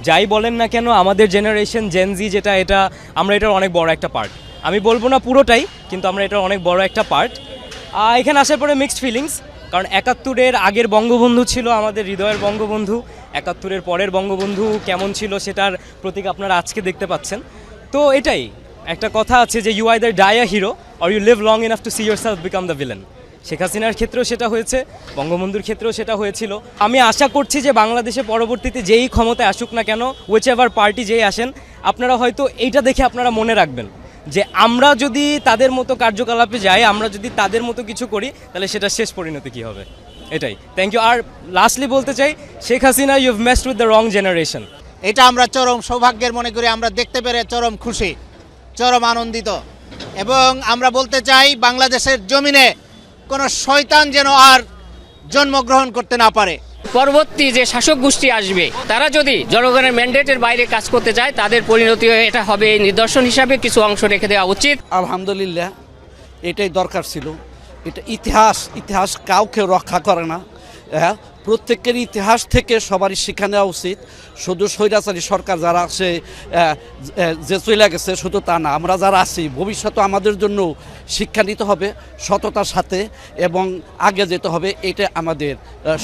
যাই বলেন না কেন আমাদের জেনারেশন জেনজি যেটা এটা আমরা এটার অনেক বড় একটা পার্ট। আমি বলবো না পুরোটাই, কিন্তু আমরা এটার অনেক বড় একটা পার্ট। এখানে আসার পরে মিক্সড ফিলিংস, কারণ ৭১-এর আগের বঙ্গবন্ধু ছিল আমাদের হৃদয়ের বঙ্গবন্ধু, ৭১-এর পরের বঙ্গবন্ধু কেমন ছিল সেটার প্রতীক আপনারা আজকে দেখতে পাচ্ছেন। তো এটাই একটা কথা আছে যে you either die a hero or you live long enough to see yourself become the villain. Sheikh হাসিনার ক্ষেত্রেও সেটা হয়েছে, বঙ্গবন্ধুর ক্ষেত্রেও সেটা হয়েছিল। আমি আশা করছি যে বাংলাদেশে পরবর্তীতে যেই ক্ষমতায় আসুক না কেন, উইচ এভার পার্টি যেই আসেন, আপনারা হয়তো এইটা দেখে আপনারা মনে রাখবেন যে আমরা যদি তাদের মতো কার্যকলাপে যাই, আমরা যদি তাদের মতো কিছু করি, তাহলে সেটা শেষ পরিণতি কী হবে। এটাই, থ্যাংক ইউ। আর লাস্টলি বলতে চাই, Sheikh Hasina you have messed with the wrong generation. এটা আমরা চরম সৌভাগ্যের মনে করি, আমরা দেখতে পেরে চরম খুশি, চরম আনন্দিত। এবং আমরা বলতে চাই বাংলাদেশের জমিনে কোনো শয়তান যেন আর জন্মগ্রহণ করতে না পারে। পরবর্তী যে শাসক গোষ্ঠী আসবে তারা যদি জনগণের ম্যান্ডেটের বাইরে কাজ করতে যায়, তাদের পরিণতি এটা হবে নিদর্শন হিসাবে কিছু অংশ রেখে দেওয়া উচিত। আলহামদুলিল্লাহ, এটাই দরকার ছিল। এটা ইতিহাস কাউকে রক্ষা করে না। হ্যাঁ, প্রত্যেকের ইতিহাস থেকে সবারই শিক্ষা নেওয়া উচিত। শুধু স্বৈরাচারী সরকার যারা আছে যে চলে গেছে শুধু তা না, আমরা যারা আছি ভবিষ্যতে আমাদের জন্য শিক্ষা নিতে হবে সততার সাথে এবং আগে যেতে হবে। এটা আমাদের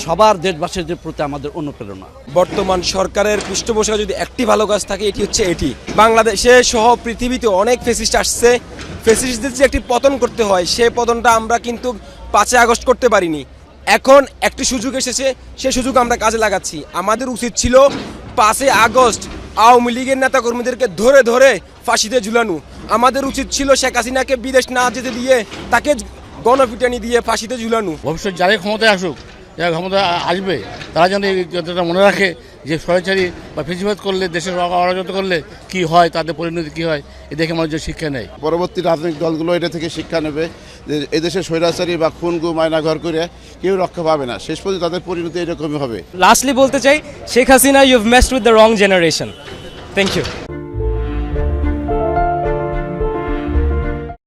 সবার দেশবাসীদের প্রতি আমাদের অনুপ্রেরণা। বর্তমান সরকারের পৃষ্ঠপোষকতা যদি একটি ভালো কাজ থাকে এটি হচ্ছে এটি। বাংলাদেশে সহ পৃথিবীতে অনেক ফ্যাসিস্ট আসছে, ফ্যাসিস্টদের যে একটি পতন করতে হয় সেই পতনটা আমরা কিন্তু 5 আগস্ট করতে পারিনি। এখন একটি সুযোগ এসেছে, সেই সুযোগ আমরা কাজে লাগাচ্ছি। আমাদের উচিত ছিল 5 আগস্ট আওয়ামী লীগের নেতাকর্মীদেরকে ধরে ধরে ফাঁসিতে ঝুলানো। আমাদের উচিত ছিল শেখ হাসিনাকে বিদেশ না যেতে দিয়ে তাকে গণপিটানি দিয়ে ফাঁসিতে ঝুলানো। ভবিষ্যৎ যারাই ক্ষমতায় আসুক, যারা ক্ষমতা আসবে, তারা যেন এই কথাটা মনে রাখে যে স্বৈরাচারী বা ফেসিবাদ করলে, দেশের অরাজকতা করলে কি হয়, তাদের পরিণতি কী হয়, এ দেখে মানুষ শিক্ষা নেয়। পরবর্তী রাজনৈতিক দলগুলো এটা থেকে শিক্ষা নেবে যে এদেশে স্বৈরাচারী বা খুন গুম আয়না ঘর করে কেউ রক্ষা পাবে না, শেষ পর্যন্ত তাদের পরিণতি এরকমই হবে। লাস্টলি বলতে চাই, Sheikh Hasina you have messed with the wrong generation. Thank you.